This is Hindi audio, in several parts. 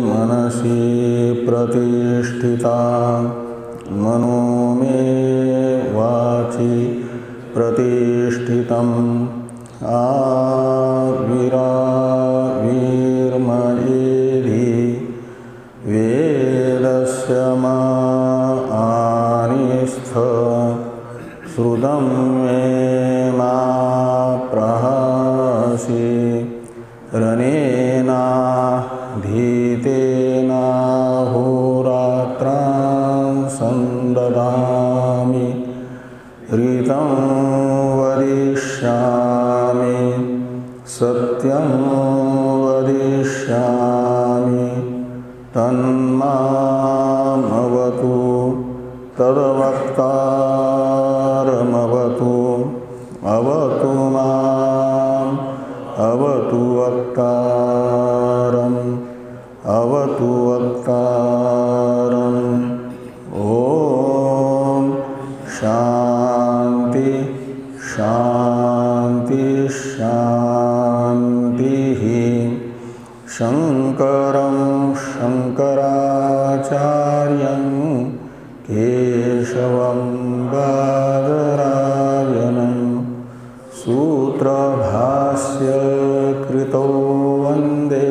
मनसि प्रतिष्ठिता मनो मे वाचि प्रतिष्ठितम् आविराविर्मयेधि वेदस्य मानिस्थ श्रुतं मे मा प्रहसि रनेना धीतेनाहोरात्रां संददामि ऋतं वदिष्यामि सत्यं वदिष्यामि तन्मामवतु तद्वक्तारमवतु अवतु माम् अवतु वक्तारम् अवतु वक्तारम्। ॐ शान्ति शान्ति शान्तिः। शङ्करं शङ्कराचार्यं केशवं बादरायणं सूत्रभास्य कृतौ वन्दे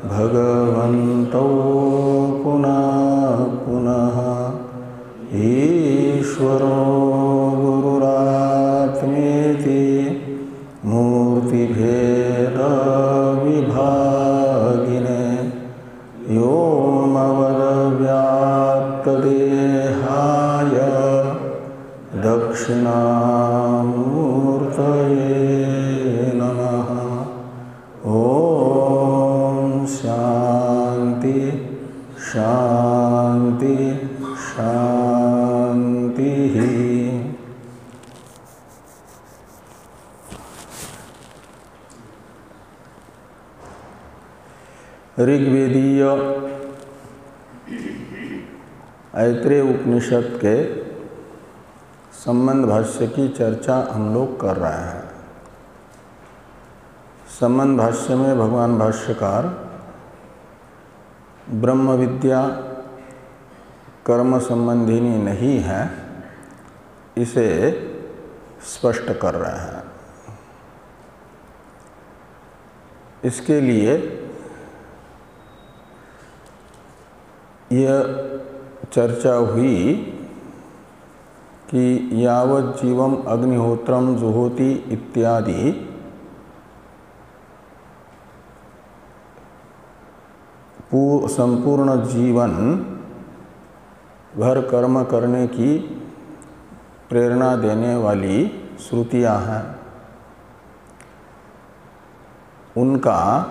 भगवन्तौ पुनः पुनः। ईश्वरो गुरुरात्मेति मूर्तिभेदविभागिने व्योमवद्व्याप्तदेहाय दक्षिणामूर्तये नमः। ॐ शान्ति शान्ति शान्तिः। ऋग्वेदीय ऐत्रेय उपनिषद के संबंध भाष्य की चर्चा हम लोग कर रहे हैं। संबंध भाष्य में भगवान भाष्यकार ब्रह्म विद्या कर्म संबंधिनी नहीं है, इसे स्पष्ट कर रहे हैं। इसके लिए यह चर्चा हुई कि यावत् जीवम अग्निहोत्रम जुहोति इत्यादि संपूर्ण जीवन भर कर्म करने की प्रेरणा देने वाली श्रुतियाँ हैं, उनका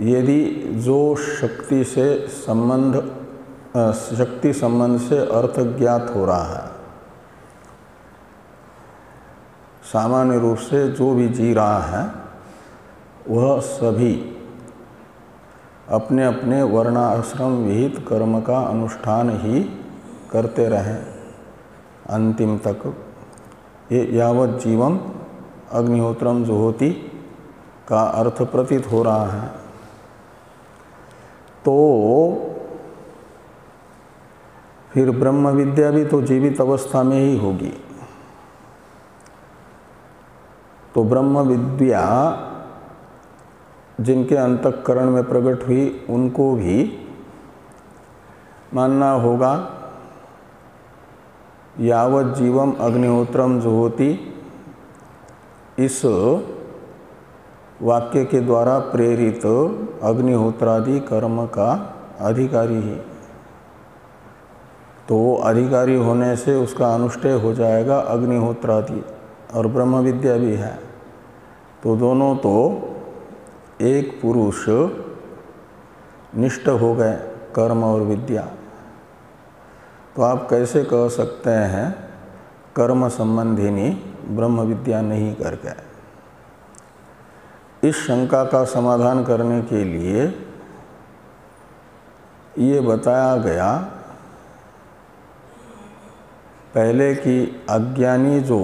यदि जो शक्ति संबंध से अर्थ ज्ञात हो रहा है, सामान्य रूप से जो भी जी रहा है वह सभी अपने अपने वर्णाश्रम विहित कर्म का अनुष्ठान ही करते रहें अंतिम तक। ये यावत् जीवम अग्निहोत्रम जुहोति का अर्थ प्रतीत हो रहा है। तो फिर ब्रह्म विद्या भी तो जीवित अवस्था में ही होगी। तो ब्रह्म विद्या जिनके अंतःकरण में प्रकट हुई उनको भी मानना होगा यावत् जीवम अग्निहोत्रम जुहोति इस वाक्य के द्वारा प्रेरित अग्निहोत्रादि कर्म का अधिकारी ही। तो अधिकारी होने से उसका अनुष्ठेय हो जाएगा अग्निहोत्रादि, और ब्रह्म विद्या भी है। तो दोनों तो एक पुरुष निष्ठ हो गए, कर्म और विद्या। तो आप कैसे कह सकते हैं कर्म संबंधिनी ब्रह्म विद्या नहीं करके? इस शंका का समाधान करने के लिए ये बताया गया पहले कि अज्ञानी जो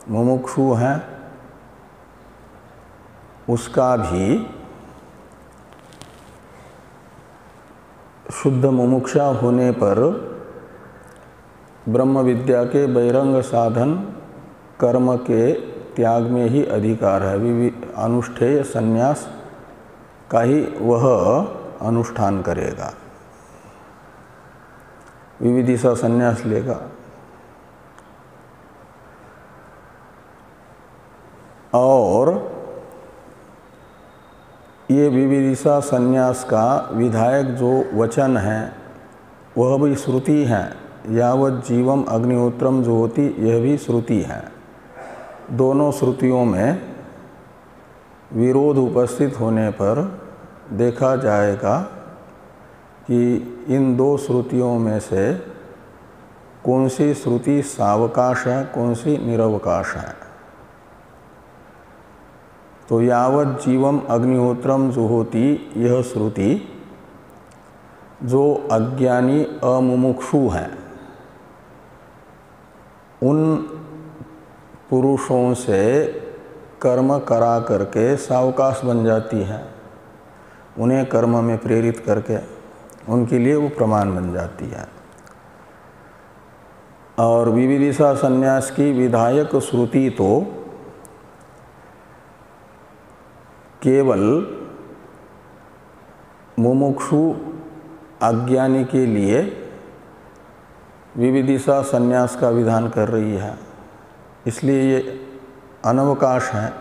मुमुक्षु हैं उसका भी शुद्ध मुमुक्षा होने पर ब्रह्म विद्या के बहिरंग साधन कर्म के त्याग में ही अधिकार है। अनुष्ठेय संन्यास का ही वह अनुष्ठान करेगा, विविदिशा संन्यास लेगा। और ये विविदिशा संन्यास का विधायक जो वचन है वह भी श्रुति है। यावत जीवम अग्निहोत्रम जो होती यह भी श्रुति है। दोनों श्रुतियों में विरोध उपस्थित होने पर देखा जाएगा कि इन दो श्रुतियों में से कौन सी श्रुति सावकाश है, कौन सी निरवकाश है। तो यावत जीवम अग्निहोत्रम जो होती यह श्रुति जो अज्ञानी अमुमुक्षु हैं उन पुरुषों से कर्म करा करके सावकाश बन जाती है, उन्हें कर्म में प्रेरित करके उनके लिए वो प्रमाण बन जाती है। और विविदिशा संन्यास की विधायक श्रुति तो केवल मुमुक्षु अज्ञानी के लिए विविदिशा संन्यास का विधान कर रही है, इसलिए ये अनवकाश है।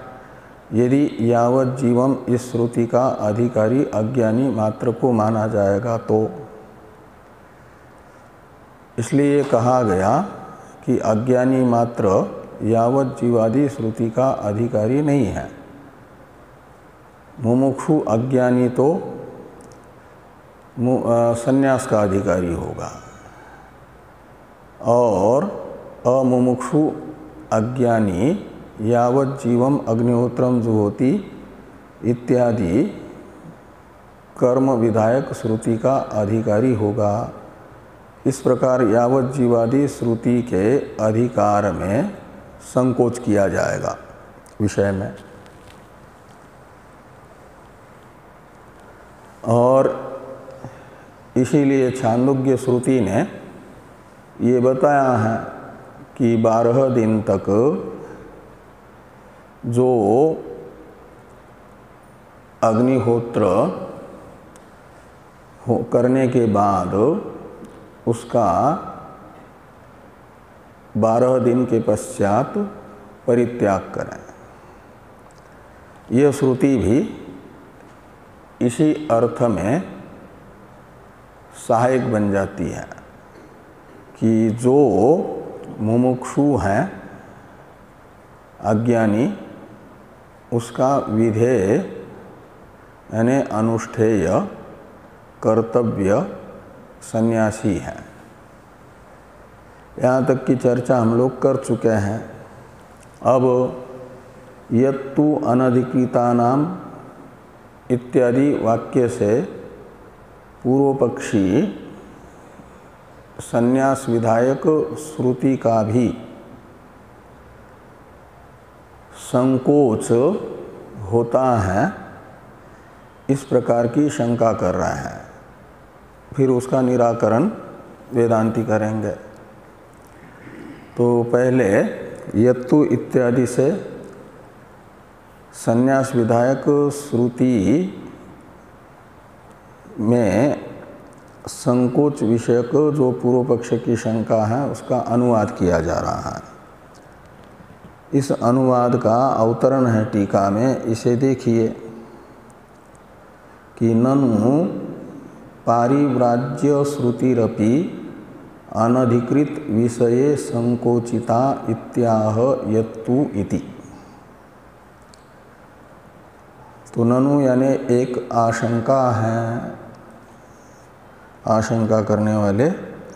यदि यावत जीवम इस श्रुति का अधिकारी अज्ञानी मात्र को माना जाएगा तो इसलिए ये कहा गया कि अज्ञानी मात्र यावत जीवादि श्रुति का अधिकारी नहीं है। मुमुक्षु अज्ञानी तो संन्यास का अधिकारी होगा और अमुमुक्षु अज्ञानी यावत जीवम अग्निहोत्रम जुहोति इत्यादि कर्म विधायक श्रुति का अधिकारी होगा। इस प्रकार यावत जीवादि श्रुति के अधिकार में संकोच किया जाएगा विषय में। और इसीलिए छांदोग्य श्रुति ने ये बताया है कि 12 दिन तक जो अग्निहोत्र करने के बाद उसका 12 दिन के पश्चात परित्याग करें। यह श्रुति भी इसी अर्थ में सहायक बन जाती है कि जो मुमुक्षु हैं अज्ञानी उसका विधेय यानी अनुष्ठेय कर्तव्य सन्यासी है। यहाँ तक की चर्चा हम लोग कर चुके हैं। अब यत्तु अनधिकृतानाम इत्यादि वाक्य से पूर्व पक्षी संन्यास विधायक श्रुति का भी संकोच होता है इस प्रकार की शंका कर रहे हैं। फिर उसका निराकरण वेदांती करेंगे। तो पहले यत्तु इत्यादि से संन्यास विधायक श्रुति में संकोच विषयक जो पूर्व पक्ष की शंका है उसका अनुवाद किया जा रहा है। इस अनुवाद का अवतरण है टीका में। इसे देखिए कि ननु पारिव्राज्य श्रुतिरपि अनधिकृत विषये संकोचिता इत्याह यत्तु इति। तो ननु यानी एक आशंका है, आशंका करने वाले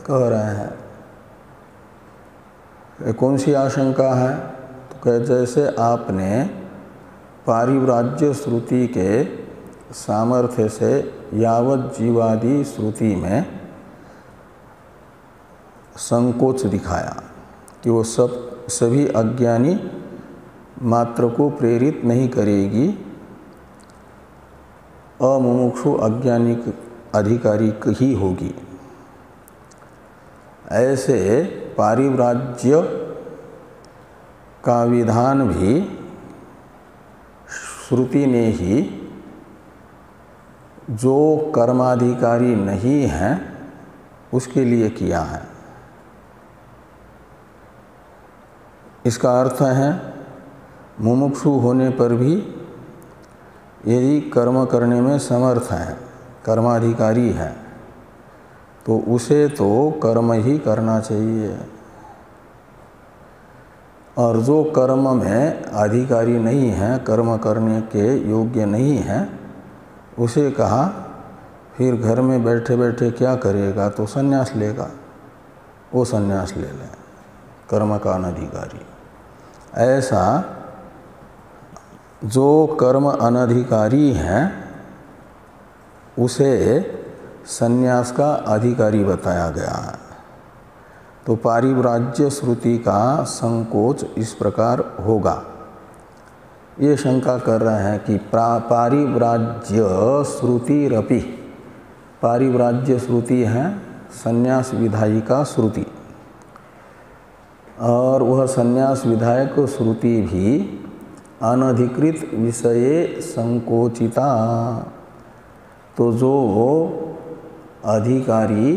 कह रहे हैं। कौन सी आशंका है? तो कह जैसे आपने पारिव्राज्य श्रुति के सामर्थ्य से यावत जीवादि श्रुति में संकोच दिखाया कि वो सभी अज्ञानी मात्र को प्रेरित नहीं करेगी, अमुमुक्षु अज्ञानी अधिकारी ही होगी। ऐसे पारिव्राज्य का विधान भी श्रुति ने ही जो कर्माधिकारी नहीं है उसके लिए किया है। इसका अर्थ है मुमुक्षु होने पर भी यदि कर्म करने में समर्थ है, कर्माधिकारी है, तो उसे तो कर्म ही करना चाहिए। और जो कर्म में अधिकारी नहीं है, कर्म करने के योग्य नहीं है, उसे कहा फिर घर में बैठे बैठे क्या करेगा, तो संन्यास लेगा। वो संन्यास ले ले, कर्म का अनधिकारी। ऐसा जो कर्म अनधिकारी है उसे संन्यास का अधिकारी बताया गया है। तो पारिव्राज्य श्रुति का संकोच इस प्रकार होगा। ये शंका कर रहे हैं कि पारिव्राज्य श्रुतिरपि, पारिव्राज्य श्रुति है संन्यास विधायिका श्रुति, और वह संन्यास विधायक श्रुति भी अनधिकृत विषये संकोचिता। तो जो अधिकारी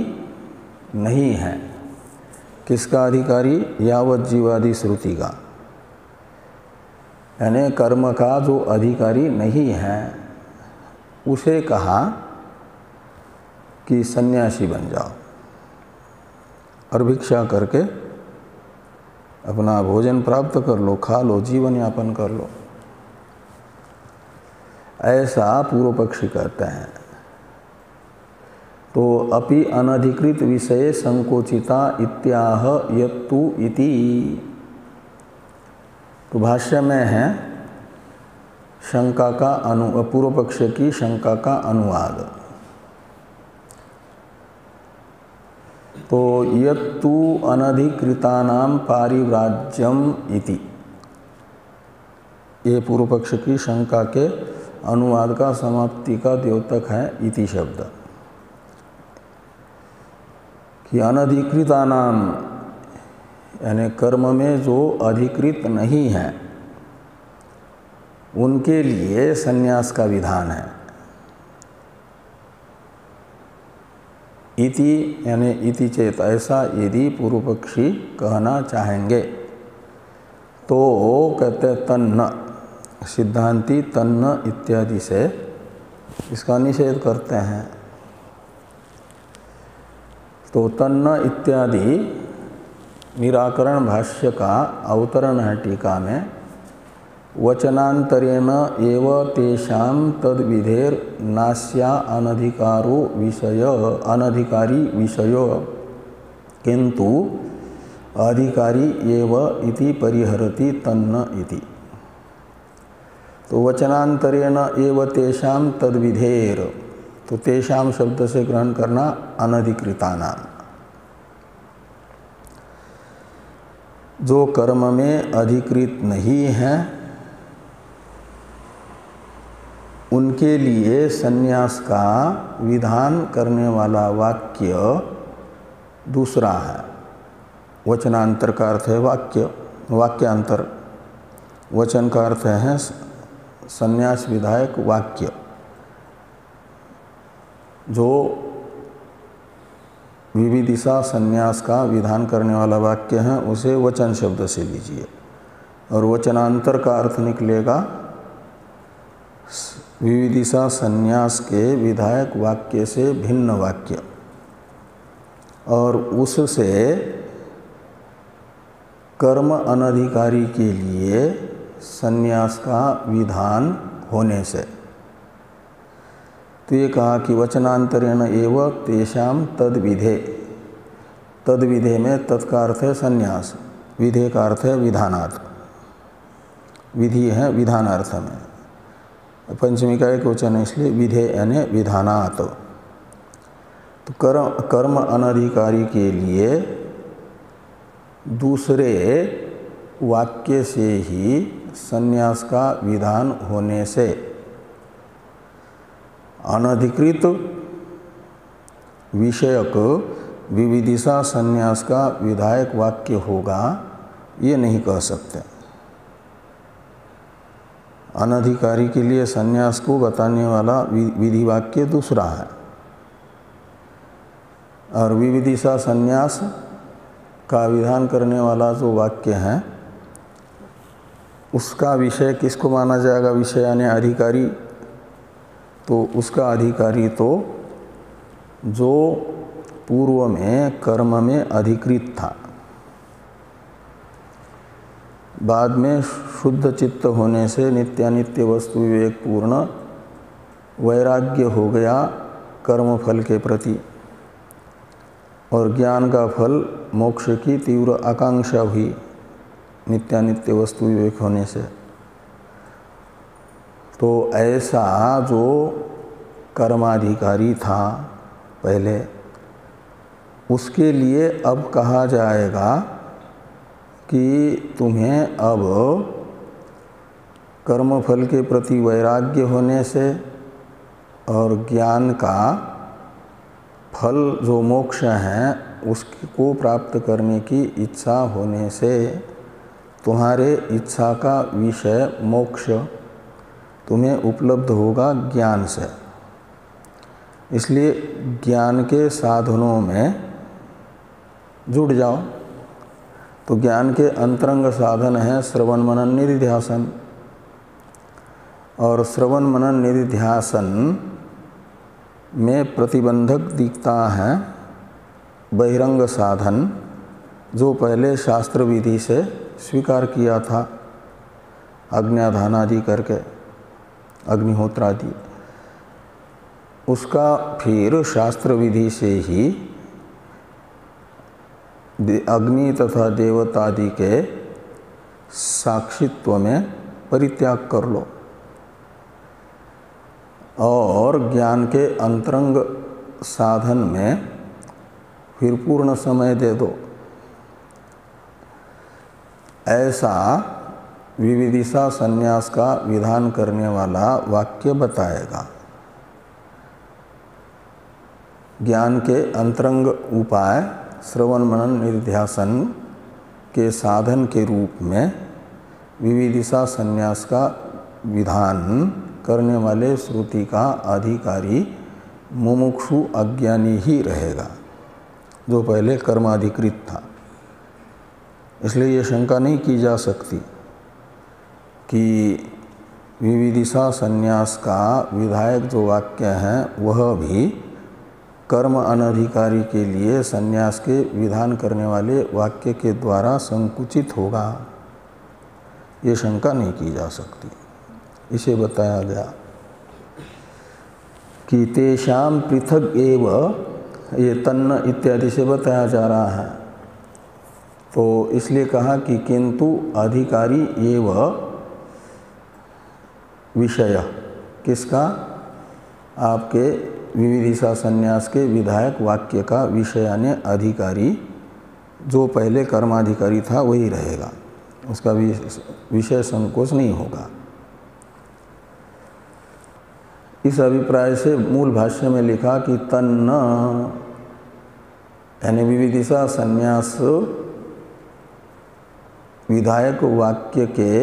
नहीं है, किसका अधिकारी? यावत जीवादि श्रुति का, यानी कर्म का जो अधिकारी नहीं है उसे कहा कि सन्यासी बन जाओ और भिक्षा करके अपना भोजन प्राप्त कर लो, खा लो, जीवन यापन कर लो। ऐसा पूर्व पक्षी कहते हैं। तो अपि अनधिकृत विषय संकोचिता इत्याह यत्तु इति। तो भाष्य में है शंका का पूर्व पक्ष की शंका का अनुवाद। तो यत्तु अनधिकृतानां पारिव्राज्यम इति, ये पूर्व पक्ष की शंका के अनुवाद का समाप्ति का द्योतक है इति शब्द। कि अनधिकृतानाम यानी कर्म में जो अधिकृत नहीं है उनके लिए संन्यास का विधान है। इति यानी इति चेत, ऐसा यदि पूर्व पक्षी कहना चाहेंगे तो कहते तन्न, सिद्धांती तन्न इत्यादि से इसका निषेध करते हैं। तो तन्न इत्यादि निराकरण भाष्य का अवतरण है टीका में। वचनांतरेण एव तेषां तद्विधेर नास्या अनधिकारो विषय अनधिकारी विषयो किंतु अधिकारी एव इति परिहरति तन्न इति। तो वचनांतरेण एव तेषां तद्विधेर, तो तेषां शब्द से ग्रहण करना अनधिकृतानाम, जो कर्म में अधिकृत नहीं है उनके लिए संन्यास का विधान करने वाला वाक्य दूसरा है। वचनांतर का अर्थ है वाक्य, वाक्यांतर। वचन का अर्थ है संन्यास विधायक वाक्य। जो विविदिशा संन्यास का विधान करने वाला वाक्य है उसे वचन शब्द से लीजिए, और वचनांतर का अर्थ निकलेगा विविदिशा संन्यास के विधायक वाक्य से भिन्न वाक्य, और उससे कर्म अनधिकारी के लिए संन्यास का विधान होने से। तो ये कहा कि वचनांतरेण एव तेषां तद्विधे, तद्विधे में तत्का अर्थ है संन्यास, विधे का अर्थ है विधानात्, विधि है विधानार्थ में, पंचमी का एक वचन है इसलिए विधे यानी विधानात्। तो कर्म अनधिकारी के लिए दूसरे वाक्य से ही संन्यास का विधान होने से अनधिकृत विषयक विविदिशा संन्यास का विधायक वाक्य होगा ये नहीं कह सकते। अनधिकारी के लिए संन्यास को बताने वाला विधि वाक्य दूसरा है, और विविदिशा संन्यास का विधान करने वाला जो वाक्य है उसका विषय किसको माना जाएगा? विषय यानी अधिकारी। तो उसका अधिकारी तो जो पूर्व में कर्म में अधिकृत था, बाद में शुद्ध चित्त होने से नित्यानित्य वस्तु विवेक पूर्ण वैराग्य हो गया कर्म फल के प्रति, और ज्ञान का फल मोक्ष की तीव्र आकांक्षा हुई नित्यानित्य वस्तु विवेक होने से। तो ऐसा जो कर्माधिकारी था पहले, उसके लिए अब कहा जाएगा कि तुम्हें अब कर्मफल के प्रति वैराग्य होने से और ज्ञान का फल जो मोक्ष है उसको प्राप्त करने की इच्छा होने से तुम्हारे इच्छा का विषय मोक्ष तुम्हें उपलब्ध होगा ज्ञान से। इसलिए ज्ञान के साधनों में जुड़ जाओ। तो ज्ञान के अंतरंग साधन है श्रवण मनन निधिध्यासन, और श्रवण मनन निधिध्यासन में प्रतिबंधक दिखता है बहिरंग साधन जो पहले शास्त्र विधि से स्वीकार किया था, अग्न्याधान आदि करके, अग्निहोत्र आदि, उसका फिर शास्त्र विधि से ही अग्नि तथा देवता आदि के साक्षित्व में परित्याग कर लो और ज्ञान के अंतरंग साधन में फिर पूर्ण समय दे दो। ऐसा विविदिशा संन्यास का विधान करने वाला वाक्य बताएगा। ज्ञान के अंतरंग उपाय श्रवण मनन निधिध्यासन के साधन के रूप में विविदिशा संन्यास का विधान करने वाले श्रुति का अधिकारी मुमुक्षु अज्ञानी ही रहेगा जो पहले कर्माधिकृत था। इसलिए ये शंका नहीं की जा सकती कि विविदिशा संन्यास का विधायक जो वाक्य है वह भी कर्म अनधिकारी के लिए संन्यास के विधान करने वाले वाक्य के द्वारा संकुचित होगा, ये शंका नहीं की जा सकती। इसे बताया गया कि तेषाम पृथक एव, ये तन्न इत्यादि से बताया जा रहा है। तो इसलिए कहा कि किंतु अधिकारी एव विषय किसका? आपके विविदिशा संन्यास के विधायक वाक्य का विषय यानी अधिकारी जो पहले कर्माधिकारी था वही रहेगा, उसका विषय संकोच नहीं होगा। इस अभिप्राय से मूल भाष्य में लिखा कि तन्न यानी विविदिशा संन्यास विधायक वाक्य के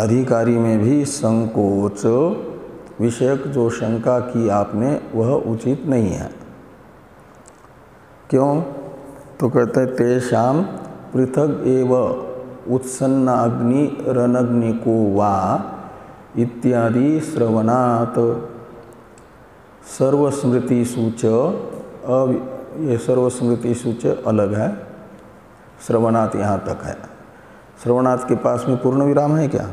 अधिकारी में भी संकोच विषयक जो शंका की आपने वह उचित नहीं है। क्यों? तो कहते हैं तेषाम पृथक एव उत्सन्न अग्नि रनग्निको वा इत्यादि श्रवणात् सर्वस्मृतिषु च, ये सर्वस्मृतिषु च अलग है, श्रवणात् यहाँ तक है। श्रवणात् के पास में पूर्ण विराम है क्या?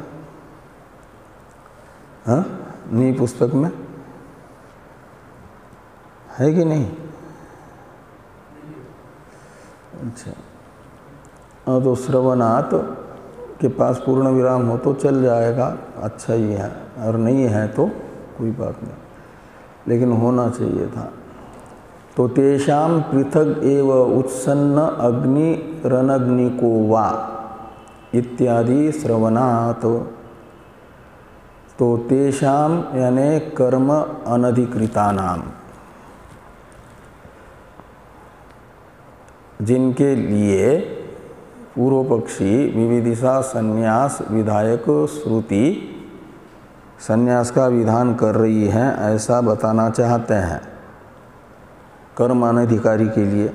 हाँ, नी पुस्तक में है कि नहीं? अच्छा, तो श्रवणात् के पास पूर्ण विराम हो तो चल जाएगा, अच्छा ही है, और नहीं है तो कोई बात नहीं, लेकिन होना चाहिए था। तो तेषाम पृथक एव उत्सन्न अग्नि रनग्निको वा इत्यादि श्रवणात्, तो तेषाम यानी कर्म अनधिकृतानाम, जिनके लिए पूर्व पक्षी विविदिशा संन्यास विधायक श्रुति संन्यास का विधान कर रही है ऐसा बताना चाहते हैं कर्म अनधिकारी के लिए,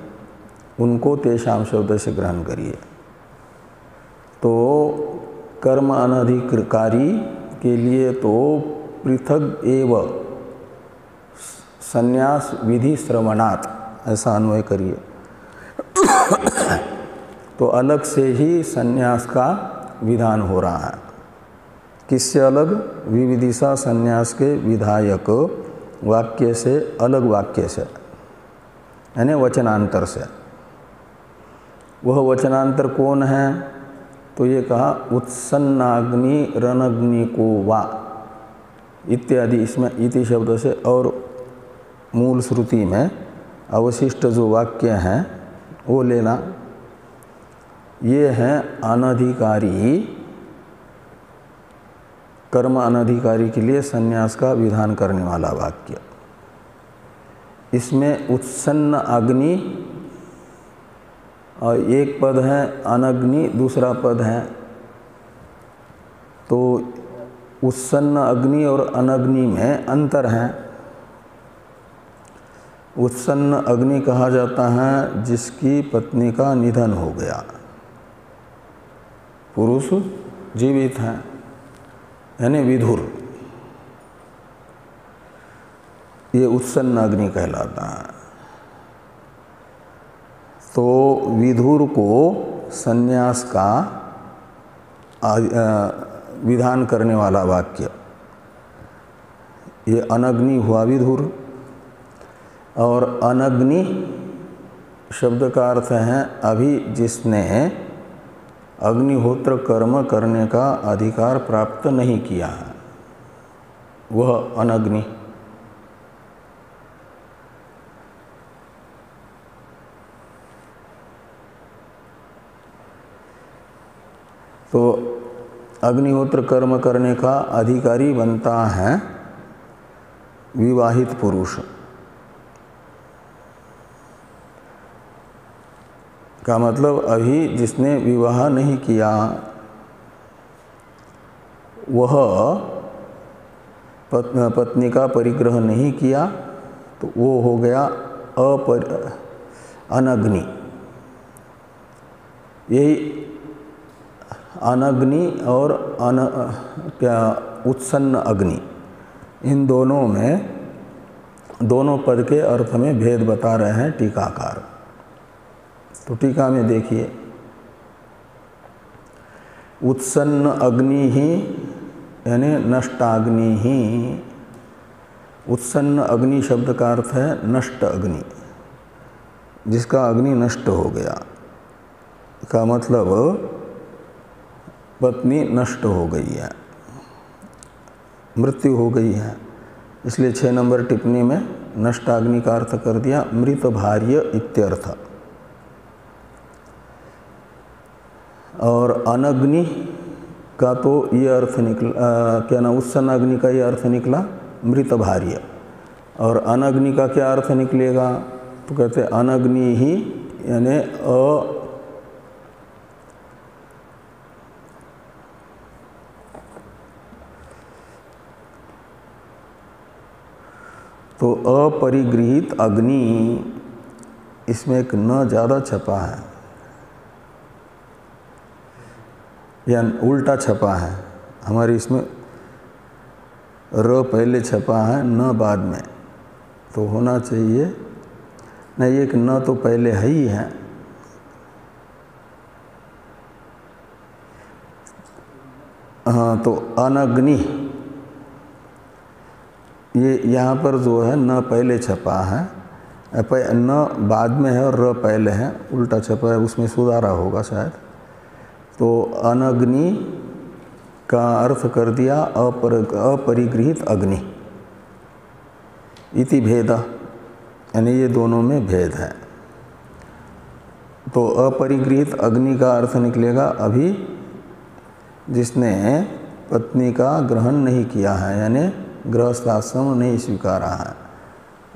उनको तेषाम शब्द से ग्रहण करिए। तो कर्म अनधिकारी के लिए तो पृथक एव संन्यास विधि श्रवणात् ऐसा अन्वय करिए। तो अलग से ही संन्यास का विधान हो रहा है। किससे अलग? विविदिशा संन्यास के विधायक वाक्य से अलग वाक्य से, यानी वचनांतर से। वह वचनांतर कौन है? तो ये कहा उत्सन्नाग्नि रणग्नि को वा इत्यादि, इसमें इति शब्द से, और मूल श्रुति में अवशिष्ट जो वाक्य हैं वो लेना। ये हैं अनधिकारी, कर्म अनधिकारी के लिए संन्यास का विधान करने वाला वाक्य। इसमें उत्सन्न अग्नि और एक पद है, अनग्नि दूसरा पद है। तो उत्सन्न अग्नि और अनग्नि में अंतर है। उत्सन्न अग्नि कहा जाता है जिसकी पत्नी का निधन हो गया, पुरुष जीवित हैं, यानी विधुर, ये उत्सन्न अग्नि कहलाता है। तो विधुर को संन्यास का विधान करने वाला वाक्य, ये अनग्नि हुआ विधुर। और अनग्नि शब्द का अर्थ है अभी जिसने अग्निहोत्र कर्म करने का अधिकार प्राप्त नहीं किया है, वह अनग्नि। तो अग्निहोत्र कर्म करने का अधिकारी बनता है विवाहित पुरुष। का मतलब अभी जिसने विवाह नहीं किया वह पत्नी का परिग्रह नहीं किया, तो वो हो गया अनग्नि। यही अनग्नि और उत्सन्न अग्नि, इन दोनों में, दोनों पद के अर्थ में भेद बता रहे हैं टीकाकार। तो टीका में देखिए, उत्सन्न अग्नि ही यानी नष्टाग्नि ही। उत्सन्न अग्नि शब्द का अर्थ है नष्ट अग्नि, जिसका अग्नि नष्ट हो गया, का मतलब पत्नी नष्ट हो गई है, मृत्यु हो गई है। इसलिए 6 नंबर टिप्पणी में नष्टाग्नि का अर्थ कर दिया मृत भार्य इत्यर्थ। और अनग्नि का तो ये अर्थ निकला, क्या ना, उत्सन्न अग्नि का ये अर्थ निकला मृत भार्य। और अनग्नि का क्या अर्थ निकलेगा? तो कहते अनग्नि ही यानी तो अपरिगृहित अग्नि, इसमें एक न ज़्यादा छपा है या उल्टा छपा है। हमारे इसमें र पहले छपा है, न बाद में, तो होना चाहिए नहीं, एक न तो पहले है ही है। हाँ, तो अनग्नि ये यहाँ पर जो है न पहले छपा है, न बाद में है और र पहले है, उल्टा छपा है, उसमें सुधारा होगा शायद। तो अनग्नि का अर्थ कर दिया अपरिगृहित अग्नि इति भेद, यानी ये दोनों में भेद है। तो अपरिगृहित अग्नि का अर्थ निकलेगा अभी जिसने पत्नी का ग्रहण नहीं किया है, यानी गृहस्थाश्रम नहीं स्वीकारा है,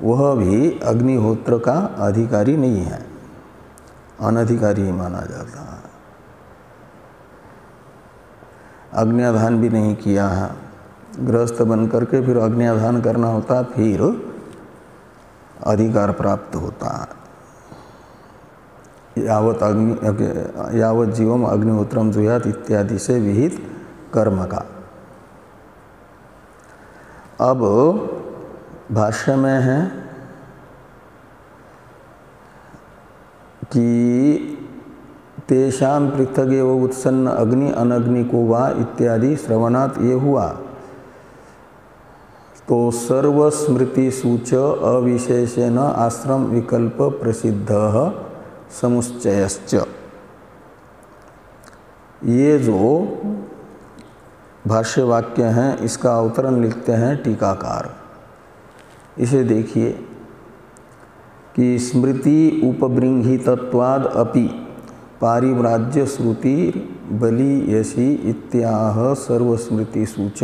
वह भी अग्निहोत्र का अधिकारी नहीं है, अनधिकारी ही माना जाता है। अग्न्याधान भी नहीं किया है, गृहस्थ बन करके फिर अग्न्याधान करना होता, फिर अधिकार प्राप्त होता है। यावत जीवम अग्निहोत्रम जुयात इत्यादि से विहित कर्म का। अब भाष्य में है कि तेषां पृथग एव उत्सन्न अग्नि अनग्नि को वा इत्यादि श्रवणात् ये हुआ, तो सर्वस्मृति सूच अविशेषेण आश्रम विकल्प प्रसिद्ध समुच्चयश्च। ये जो भाष्य वाक्य हैं इसका अवतरण लिखते हैं टीकाकार। इसे देखिए कि स्मृति उपबृंहितत्वाद् अपि पारिव्राज्य श्रुति बलीयसी इत्याह सर्वस्मृति सूच।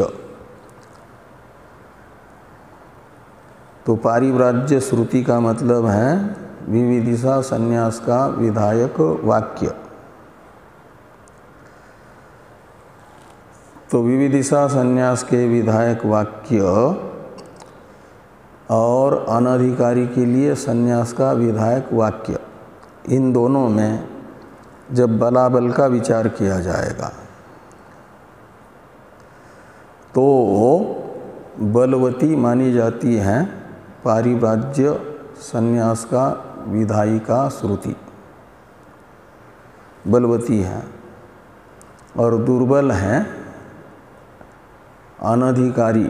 तो पारिव्राज्य श्रुति का मतलब है विविदिशा संन्यास का विधायक वाक्य। तो विविदिशा संन्यास के विधायक वाक्य और अनधिकारी के लिए संन्यास का विधायक वाक्य, इन दोनों में जब बलाबल का विचार किया जाएगा तो बलवती मानी जाती है पारिव्राज्य संन्यास का विधायिका श्रुति, बलवती है, और दुर्बल है अनधिकारी,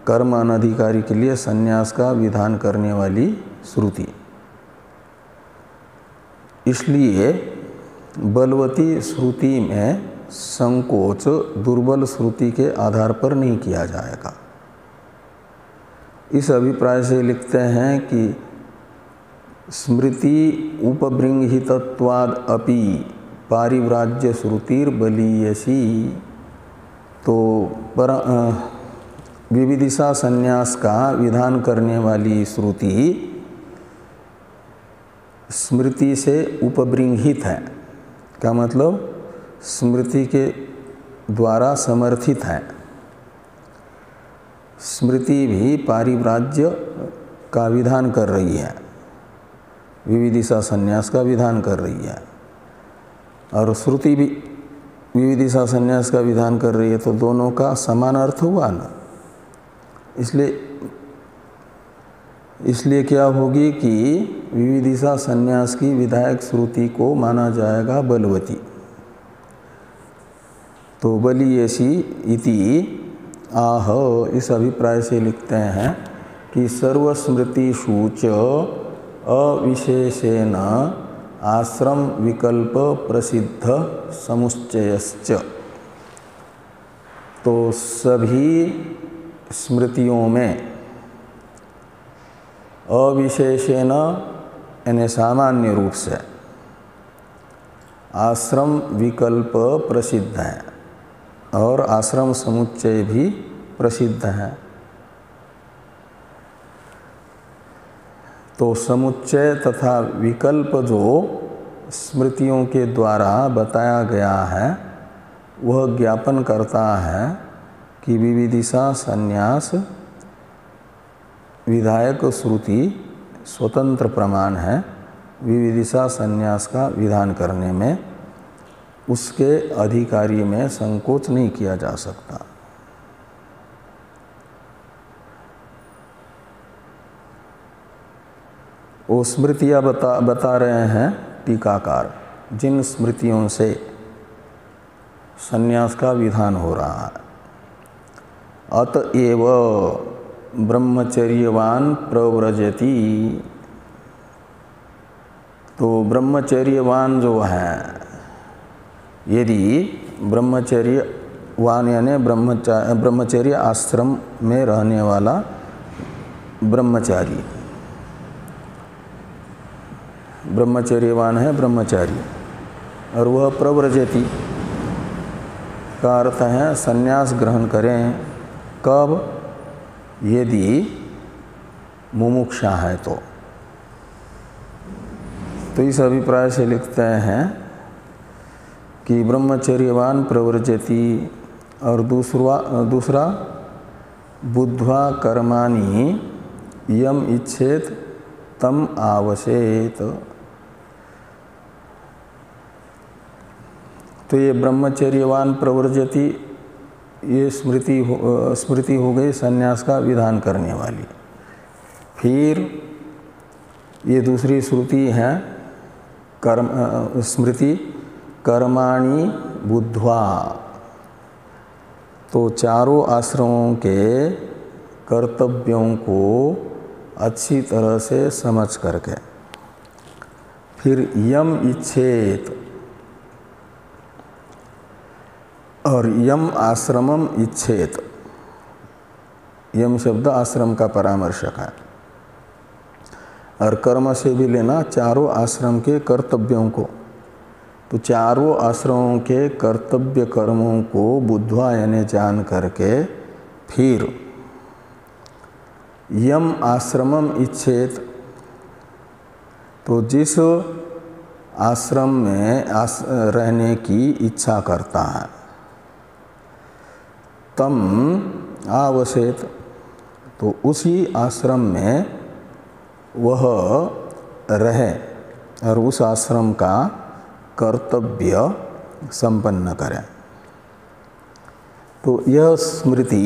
कर्म अनधिकारी के लिए संन्यास का विधान करने वाली श्रुति। इसलिए बलवती श्रुति में संकोच दुर्बल श्रुति के आधार पर नहीं किया जाएगा। इस अभिप्राय से लिखते हैं कि स्मृति उपबृंहितत्वाद् अपि पारिव्राज्य श्रुतिर बलीयसी। तो विविदिशा संन्यास का विधान करने वाली श्रुति स्मृति से उपबृंहित है, का मतलब स्मृति के द्वारा समर्थित है। स्मृति भी पारिव्राज्य का विधान कर रही है, विविदिशा संन्यास का विधान कर रही है, और श्रुति भी विविदिशा संन्यास का विधान कर रही है, तो दोनों का समान अर्थ हुआ ना। इसलिए क्या होगी कि विविदिशा संन्यास की विधायक श्रुति को माना जाएगा बलवती। तो बलीयसी इति आह, इस अभिप्राय से लिखते हैं कि सर्वस्मृतिषु च अविशेषेण आश्रम विकल्प प्रसिद्ध समुच्चयश्च। तो सभी स्मृतियों में अविशेषेण यानी सामान्य रूप से आश्रम विकल्प प्रसिद्ध है और आश्रम समुच्चय भी प्रसिद्ध है। तो समुच्चय तथा विकल्प जो स्मृतियों के द्वारा बताया गया है वह ज्ञापन करता है कि विविदिशा संन्यास विधायक श्रुति स्वतंत्र प्रमाण है। विविदिशा संन्यास का विधान करने में उसके अधिकारी में संकोच नहीं किया जा सकता। वो स्मृतियाँ बता रहे हैं टीकाकार, जिन स्मृतियों से संन्यास का विधान हो रहा है। अतएव ब्रह्मचर्यवान प्रव्रजति। तो ब्रह्मचर्यवान जो है, यदि ब्रह्मचर्यवान यानी ब्रह्मचर्य आश्रम में रहने वाला ब्रह्मचारी, ब्रह्मचर्यवान है ब्रह्मचारी, और वह प्रव्रजति का अर्थ है संन्यास ग्रहण करें। कब? यदि मुमुक्षा है तो इस अभिप्राय से लिखते हैं कि ब्रह्मचर्यवान प्रवर्जति, और दूसरा बुद्ध्वा कर्माणि यम इच्छेत तम आवसेत। तो ये ब्रह्मचर्यवान प्रवर्जति, ये स्मृति हो गई संन्यास का विधान करने वाली। फिर ये दूसरी श्रुति है स्मृति कर्माणि बुद्ध्वा, तो चारों आश्रमों के कर्तव्यों को अच्छी तरह से समझ करके फिर यम इच्छेत, और यम आश्रमम इच्छेत। यम शब्द आश्रम का परामर्शक है, और कर्म से भी लेना चारों आश्रम के कर्तव्यों को। तो चारों आश्रमों के कर्तव्य कर्मों को बुद्ध्वा यानी जान करके फिर यम आश्रमम इच्छेत, तो जिस आश्रम में रहने की इच्छा करता है तम आवसेत, तो उसी आश्रम में वह रहे और उस आश्रम का कर्तव्य संपन्न करें। तो यह स्मृति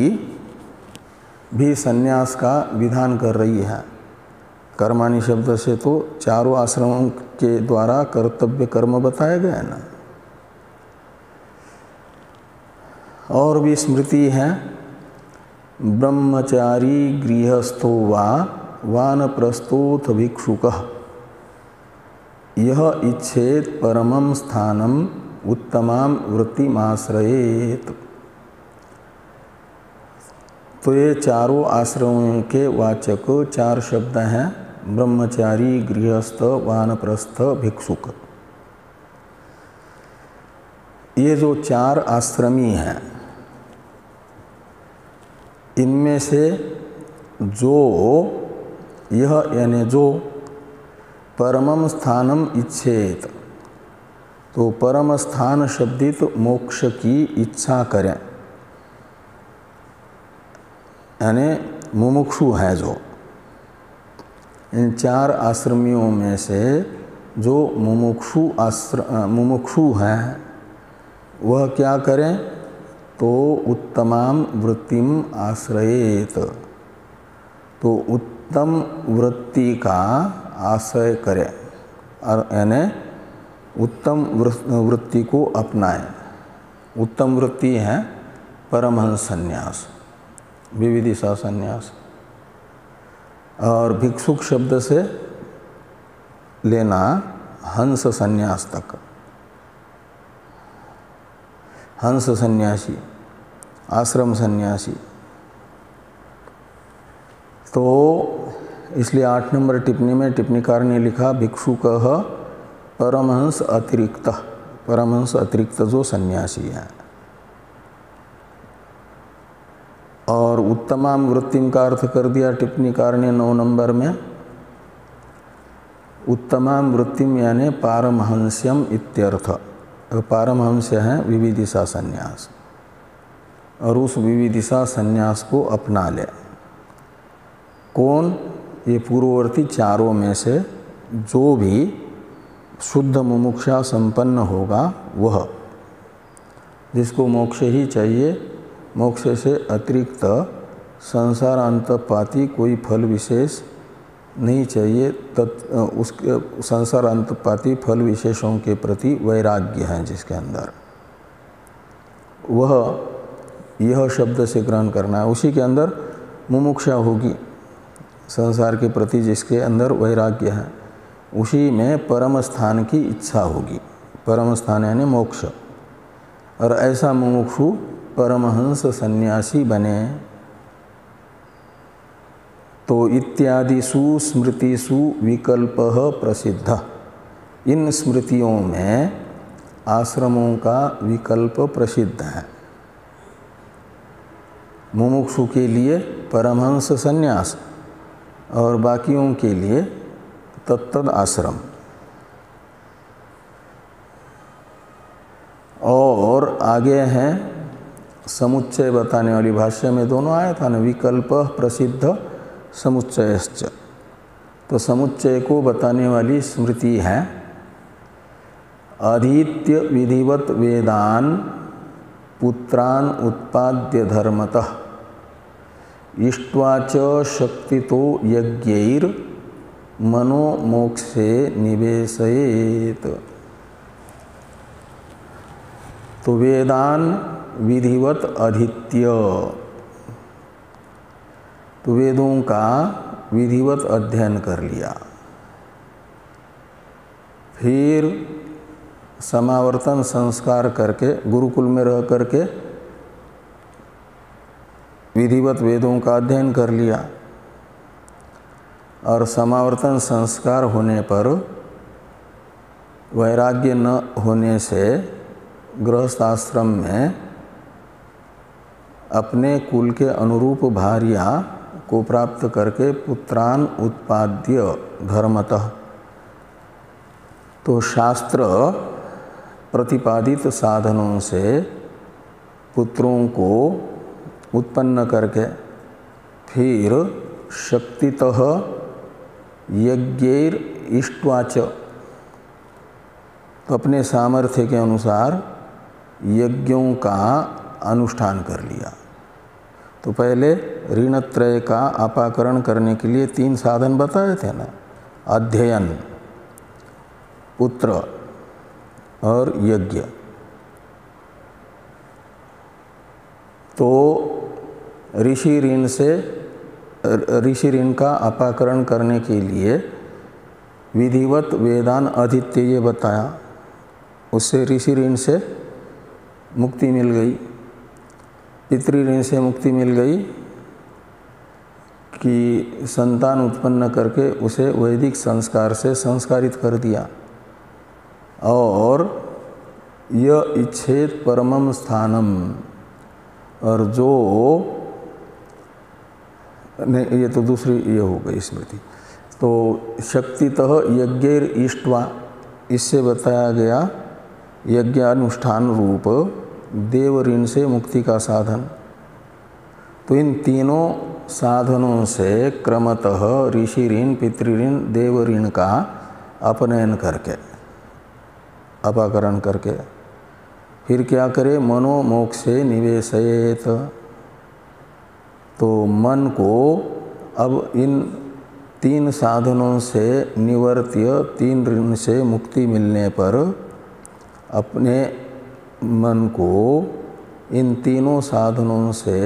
भी संन्यास का विधान कर रही है। कर्माणि शब्द से तो चारों आश्रमों के द्वारा कर्तव्य कर्म बताए गए हैं ना। और भी स्मृति है ब्रह्मचारी गृहस्थो वा वानप्रस्थोथ भिक्षुकः यह इच्छेत परमं स्थानम उत्तमां वृत्तिमाश्रयेत। तो ये चारों आश्रमों के वाचक चार शब्द हैं, ब्रह्मचारी गृहस्थ वानप्रस्थ भिक्षुक। ये जो चार आश्रमी हैं, इनमें से जो यह यानी जो परमम स्थानम इच्छेत, तो परम स्थान शब्दित मोक्ष की इच्छा करें, यानी मुमुक्षु है जो, इन चार आश्रमियों में से जो मुमुक्षु है वह क्या करें? तो उत्तमां वृत्तिम आश्रयेत, तो उत्तम वृत्ति का आश्रय करे, और यानी उत्तम वृत्ति को अपनाएं। उत्तम वृत्ति है परमहंस संन्यास, विविदिशा संन्यास। और भिक्षुक शब्द से लेना हंस संन्यास तक, हंस सन्यासी, आश्रम सन्यासी। तो इसलिए 8 नंबर टिप्पणी में टिप्पणीकार ने लिखा भिक्षुकः परमहंस अतिरिक्त, परमहंस अतिरिक्त जो सन्यासी है। और उत्तमां वृत्तिम का अर्थ कर दिया टिप्पणीकार ने 9 नंबर में, उत्तमां वृत्तिम यानी पारमहंस्यम इत्यर्थ। पारमहंस्य है विविदिशा संन्यास, और उस विविदिशा संन्यास को अपना ले। कौन? ये पूर्ववर्ती चारों में से जो भी शुद्ध मुमुक्षा संपन्न होगा वह, जिसको मोक्ष ही चाहिए, मोक्ष से अतिरिक्त संसार अंतपाती कोई फल विशेष नहीं चाहिए, उसके संसार अंतपाती फल विशेषों के प्रति वैराग्य है जिसके अंदर, वह यह शब्द से ग्रहण करना है। उसी के अंदर मुमुक्षा होगी, संसार के प्रति जिसके अंदर वैराग्य है, उसी में परम स्थान की इच्छा होगी। परम स्थान यानी मोक्ष। और ऐसा मुमुक्षु परमहंस सन्यासी बने। तो इत्यादिषु स्मृतिषु विकल्पः प्रसिद्ध, इन स्मृतियों में आश्रमों का विकल्प प्रसिद्ध है। मुमुक्षु के लिए परमहंस संन्यास और बाकियों के लिए तत्तद आश्रम। और आगे हैं समुच्चय बताने वाली, भाष्य में दोनों आया था ना, विकल्प प्रसिद्ध समुच्चयश्च। तो समुच्चय को बताने वाली स्मृति है अधीत्य विधिवत वेदान पुत्रान उत्पाद्य धर्मतः इष्ट्वा च शक्तितो यज्ञैर मनो मोक्षे निवेशयेत। तो वेदान विधिवत अधीत्य, तो वेदों का विधिवत अध्ययन कर लिया, फिर समावर्तन संस्कार करके गुरुकुल में रह करके विधिवत वेदों का अध्ययन कर लिया, और समावर्तन संस्कार होने पर वैराग्य न होने से गृहस्थ आश्रम में अपने कुल के अनुरूप भार्या को प्राप्त करके पुत्रान उत्पाद्य धर्मतः, तो शास्त्र प्रतिपादित साधनों से पुत्रों को उत्पन्न करके फिर शक्तितः यज्ञैर इष्ट्वाच, तो अपने सामर्थ्य के अनुसार यज्ञों का अनुष्ठान कर लिया। तो पहले ऋणत्रय का अपाकरण करने के लिए 3 साधन बताए थे ना, अध्ययन, पुत्र और यज्ञ। तो ऋषि ऋण का अपाकरण करने के लिए विधिवत वेदान अधीत्य ये बताया, उससे ऋषि ऋण से मुक्ति मिल गई, पितृऋण से मुक्ति मिल गई कि संतान उत्पन्न करके उसे वैदिक संस्कार से संस्कारित कर दिया, और यह इच्छेत परमम स्थानम, और जो नहीं, ये तो दूसरी ये हो गई स्मृति। तो शक्तितः यज्ञैर इष्ट्वा, इससे बताया गया यज्ञानुष्ठान रूप देव ऋण से मुक्ति का साधन। तो इन तीनों साधनों से क्रमतः ऋषि ऋण, पितृऋण, देव ऋण का अपनयन करके, अपाकरण करके फिर क्या करे, मनो मोक्षे निवेशयेत। तो मन को अब इन 3 साधनों से निवर्त्य 3 ऋण से मुक्ति मिलने पर अपने मन को इन तीनों साधनों से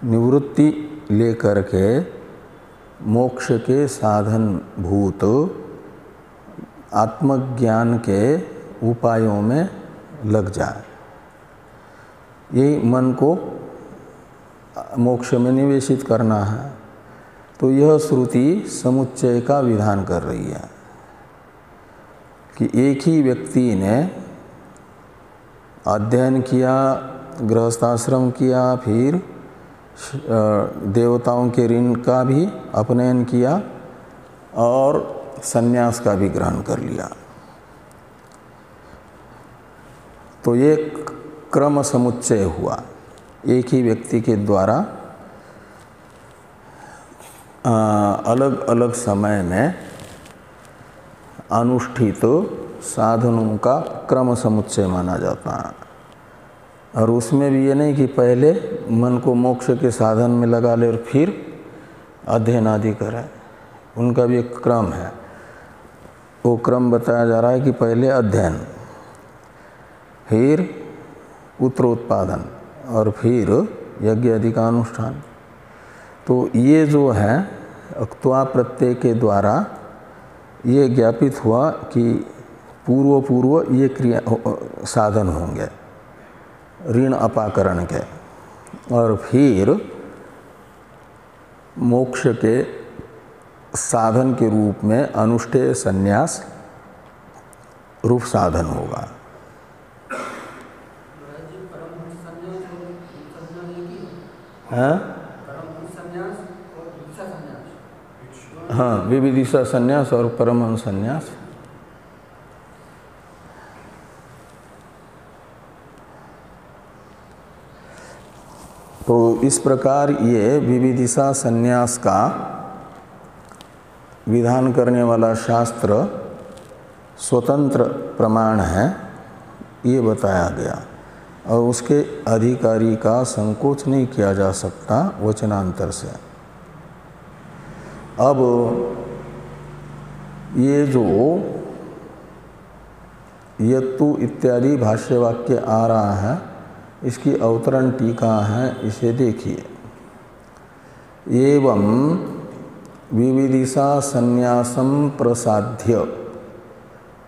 निवृत्ति लेकर के मोक्ष के साधन भूत आत्मज्ञान के उपायों में लग जाए। यही मन को मोक्ष में निवेशित करना है। तो यह श्रुति समुच्चय का विधान कर रही है कि एक ही व्यक्ति ने अध्ययन किया, गृहस्थाश्रम किया, फिर देवताओं के ऋण का भी अपनयन किया और संन्यास का भी ग्रहण कर लिया। तो ये क्रम समुच्चय हुआ, एक ही व्यक्ति के द्वारा अलग अलग समय में अनुष्ठित साधनों का क्रम समुच्चय माना जाता है। और उसमें भी ये नहीं कि पहले मन को मोक्ष के साधन में लगा ले और फिर अध्ययन आदि करें, उनका भी एक क्रम है। वो क्रम बताया जा रहा है कि पहले अध्ययन, फिर पुत्रोत्पादन और फिर यज्ञ आदि का अनुष्ठान। तो ये जो है अक्त्वा प्रत्यय के द्वारा ये ज्ञापित हुआ कि पूर्व ये क्रिया साधन होंगे ऋण अपाकरण के, और फिर मोक्ष के साधन के रूप में अनुष्ठेय संन्यास रूप साधन होगा। हाँ हाँ, विविदिशा संन्यास और परमहंस संन्यास। तो इस प्रकार ये विविदिशा संन्यास का विधान करने वाला शास्त्र स्वतंत्र प्रमाण है, ये बताया गया, और उसके अधिकारी का संकोच नहीं किया जा सकता वचनांतर से। अब ये जो यत्तु इत्यादि भाष्य वाक्य आ रहा है, इसकी अवतरण टीका है, इसे देखिए। एवं विविदिशा संन्यासम प्रसाद्य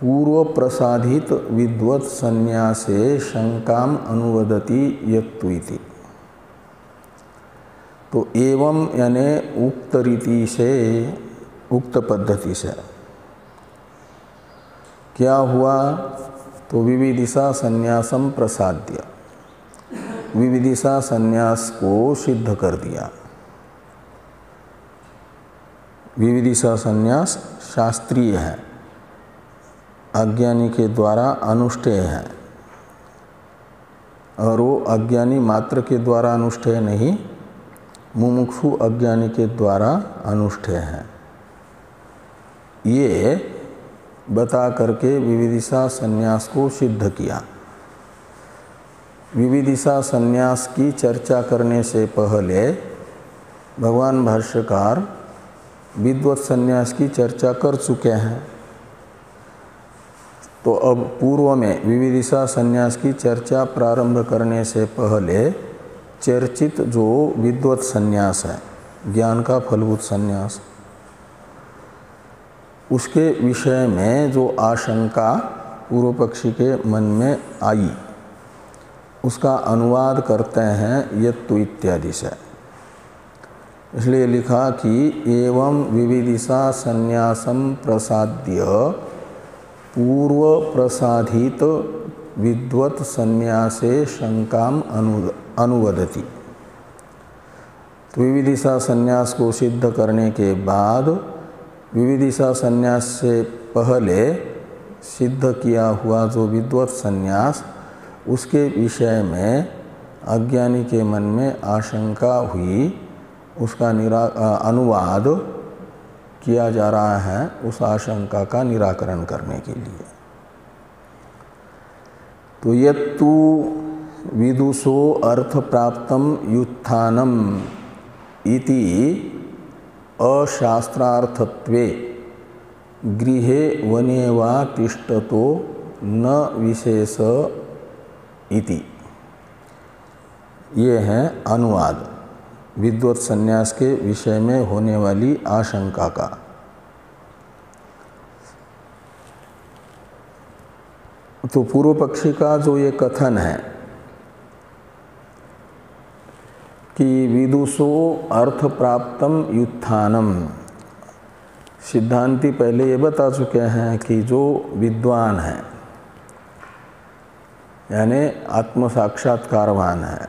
पूर्व प्रसादित विद्वत् संन्यासे शंकाम अनुवदति यत्तु इति। तो एवं यानी उक्त रीति से, उक्त पद्धति से क्या हुआ, तो विविदिशा संन्यासम प्रसाद्य, विविदिशा संन्यास को सिद्ध कर दिया। विविदिशा संन्यास शास्त्रीय है, अज्ञानी के द्वारा अनुष्ठेय है, और वो अज्ञानी मात्र के द्वारा अनुष्ठेय नहीं, मुमुक्षु अज्ञानी के द्वारा अनुष्ठेय है। ये बता करके विविदिशा संन्यास को सिद्ध किया। विविदिशा संन्यास की चर्चा करने से पहले भगवान भाष्यकार विद्वत् संन्यास की चर्चा कर चुके हैं। तो अब पूर्व में विविदिशा संन्यास की चर्चा प्रारंभ करने से पहले चर्चित जो विद्वत् संन्यास है, ज्ञान का फलभूत संन्यास, उसके विषय में जो आशंका पूर्व पक्षी के मन में आई, उसका अनुवाद करते हैं यत्तु इत्यादि से। इसलिए लिखा कि एवं विविदिशा संन्यासम प्रसाद्य पूर्व प्रसादित विद्वत् संन्यासे शंकाम अनुवदति। तो विविदिशा संन्यास को सिद्ध करने के बाद विविदिशा संन्यास से पहले सिद्ध किया हुआ जो विद्वत् संन्यास, उसके विषय में अज्ञानी के मन में आशंका हुई, उसका अनुवाद किया जा रहा है उस आशंका का निराकरण करने के लिए। तो यत्तु विदुषो अर्थ प्राप्तम युत्थानम इति अशास्त्रार्थत्वे गृहे वने वा तिष्ठतो न विशेष इति। ये है अनुवाद विद्वत् संन्यास के विषय में होने वाली आशंका का। तो पूर्व पक्षी का जो ये कथन है कि विदुषो अर्थ प्राप्तम युत्थानम, सिद्धांती पहले ये बता चुके हैं कि जो विद्वान है यानी आत्म साक्षात्कारवान है,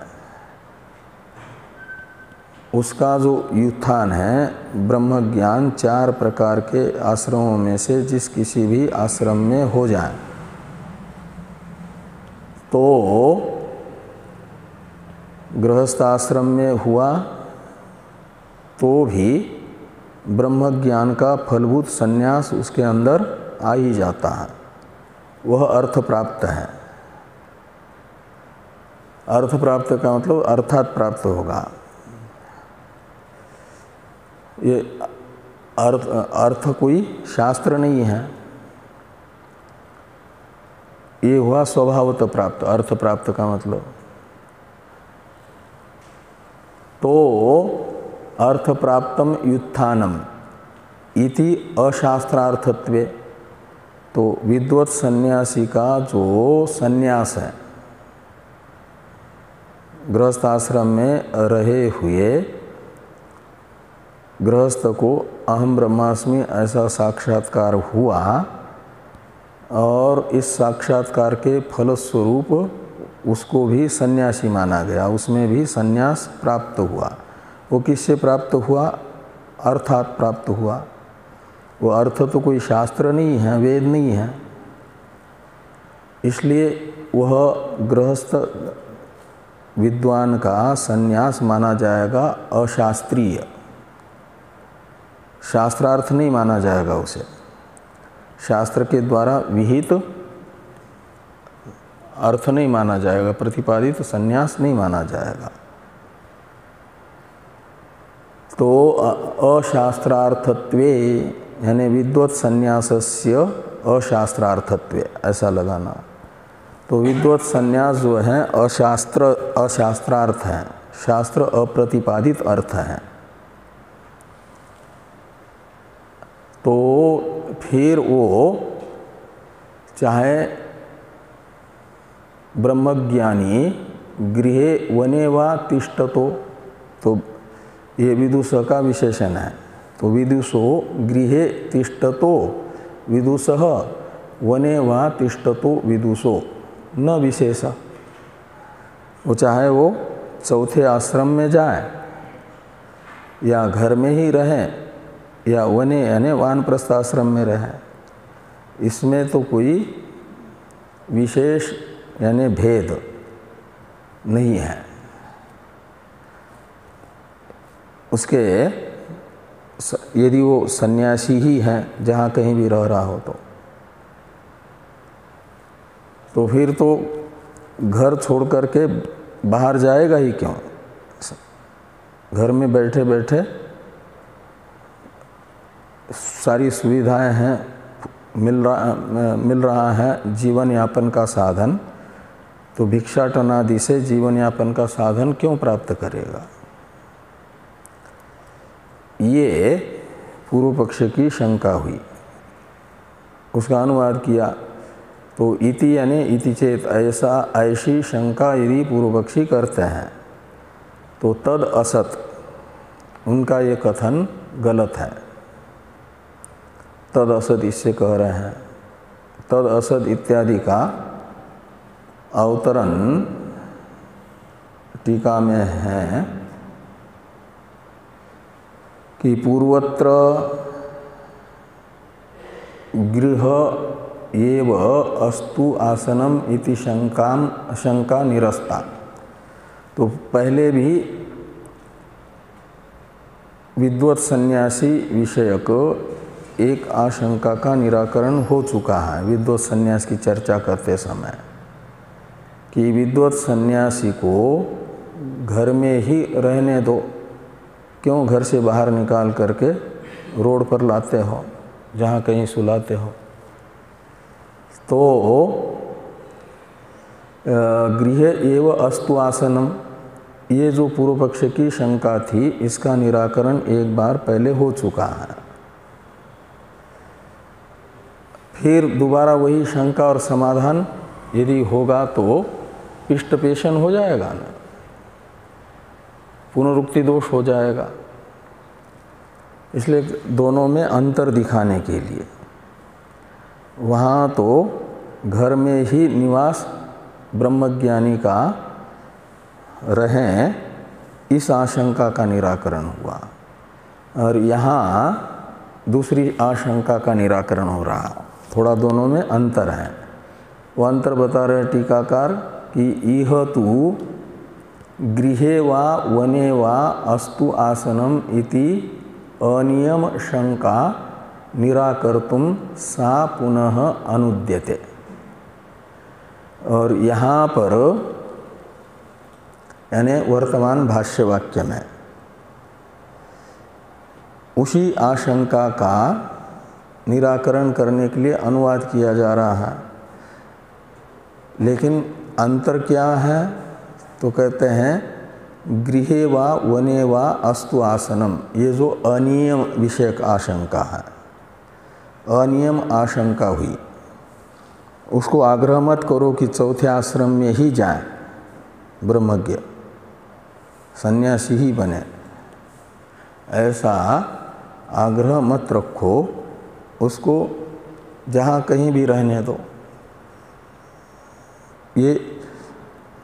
उसका जो युत्थान है ब्रह्म ज्ञान 4 प्रकार के आश्रमों में से जिस किसी भी आश्रम में हो जाए तो गृहस्थ आश्रम में हुआ तो भी ब्रह्म ज्ञान का फलभूत संन्यास उसके अंदर आ ही जाता है, वह अर्थ प्राप्त है। अर्थ प्राप्त का मतलब अर्थात प्राप्त होगा। ये अर्थ कोई शास्त्र नहीं है, ये हुआ स्वभावतः प्राप्त। अर्थ प्राप्त का मतलब तो अर्थ प्राप्तम युत्थानम इति अशास्त्रार्थत्वे। तो विद्वत् सन्यासी का जो सन्यास है, गृहस्थ आश्रम में रहे हुए गृहस्थ को अहम ब्रह्मास्मि ऐसा साक्षात्कार हुआ और इस साक्षात्कार के फलस्वरूप उसको भी सन्यासी माना गया, उसमें भी सन्यास प्राप्त हुआ। वो किससे प्राप्त हुआ? अर्थात प्राप्त हुआ। वो अर्थ तो कोई शास्त्र नहीं है, वेद नहीं है, इसलिए वह गृहस्थ विद्वान का सन्यास माना जाएगा अशास्त्रीय, शास्त्रार्थ नहीं माना जाएगा उसे, शास्त्र के द्वारा विहित अर्थ नहीं माना जाएगा, प्रतिपादित सन्यास नहीं माना जाएगा। तो अशास्त्रार्थत्वे यानी विद्वत संन्यासस्य अशास्त्रार्थत्वे ऐसा लगाना। तो विद्वत संन्यास जो है अशास्त्रार्थ है, शास्त्र अप्रतिपादित अर्थ है। तो फिर वो चाहे ब्रह्मज्ञानी गृहे वने वा तिष्ठतो, तो ये विदुषः का विशेषण है। तो विदुषो गृहे तिष्ठतो विदुषः वने वा तिष्ठतो विदुषो न विशेष। वो चाहे वो चौथे आश्रम में जाए या घर में ही रहे या वने यानी वानप्रस्थ आश्रम में रहे, इसमें तो कोई विशेष यानी भेद नहीं है। उसके यदि वो सन्यासी ही है जहाँ कहीं भी रह रहा हो तो फिर तो घर छोड़ करके बाहर जाएगा ही क्यों? घर में बैठे बैठे सारी सुविधाएं हैं, मिल रहा है जीवन यापन का साधन, तो भिक्षाटन आदि से जीवन यापन का साधन क्यों प्राप्त करेगा? ये पूर्व पक्ष की शंका हुई, उसका अनुवाद किया। तो इति यानी इति चेत ऐसी शंका यदि पूर्व पक्षी करते हैं तो तद असत, उनका ये कथन गलत है। तद असत इससे कह रहे हैं, तद असत इत्यादि का अवतरण टीका में है कि पूर्वत्र गृह एव अस्तु आसनम इति शंका निरस्ता। तो पहले भी विद्वत सन्यासी विषयक एक आशंका का निराकरण हो चुका है विद्वत सन्यास की चर्चा करते समय, कि विद्वत सन्यासी को घर में ही रहने दो, क्यों घर से बाहर निकाल करके रोड पर लाते हो, जहाँ कहीं सुलाते हो। तो गृहे एव अस्तु आसनम, ये जो पूर्व पक्ष की शंका थी, इसका निराकरण एक बार पहले हो चुका है। फिर दोबारा वही शंका और समाधान यदि होगा तो पिष्टपेशन हो जाएगा ना, पुनरुक्ति दोष हो जाएगा। इसलिए दोनों में अंतर दिखाने के लिए वहाँ तो घर में ही निवास ब्रह्मज्ञानी का रहें, इस आशंका का निराकरण हुआ, और यहाँ दूसरी आशंका का निराकरण हो रहा। थोड़ा दोनों में अंतर है। वो अंतर बता रहे टीकाकार कि इह तु गृहे वा वने वा अस्तु आसनम इति अनियम शंका निराकर्तुम सा पुनः अनुद्यते। और यहाँ पर यानी वर्तमान भाष्य वाक्य में उसी आशंका का निराकरण करने के लिए अनुवाद किया जा रहा है। लेकिन अंतर क्या है? तो कहते हैं गृहे वा वने वा अस्तु आसनम, ये जो अनियम विषयक आशंका है, अनियम आशंका हुई, उसको आग्रह मत करो कि चौथे आश्रम में ही जाए, ब्रह्मज्ञ सन्यासी ही बने, ऐसा आग्रह मत रखो, उसको जहाँ कहीं भी रहने दो। ये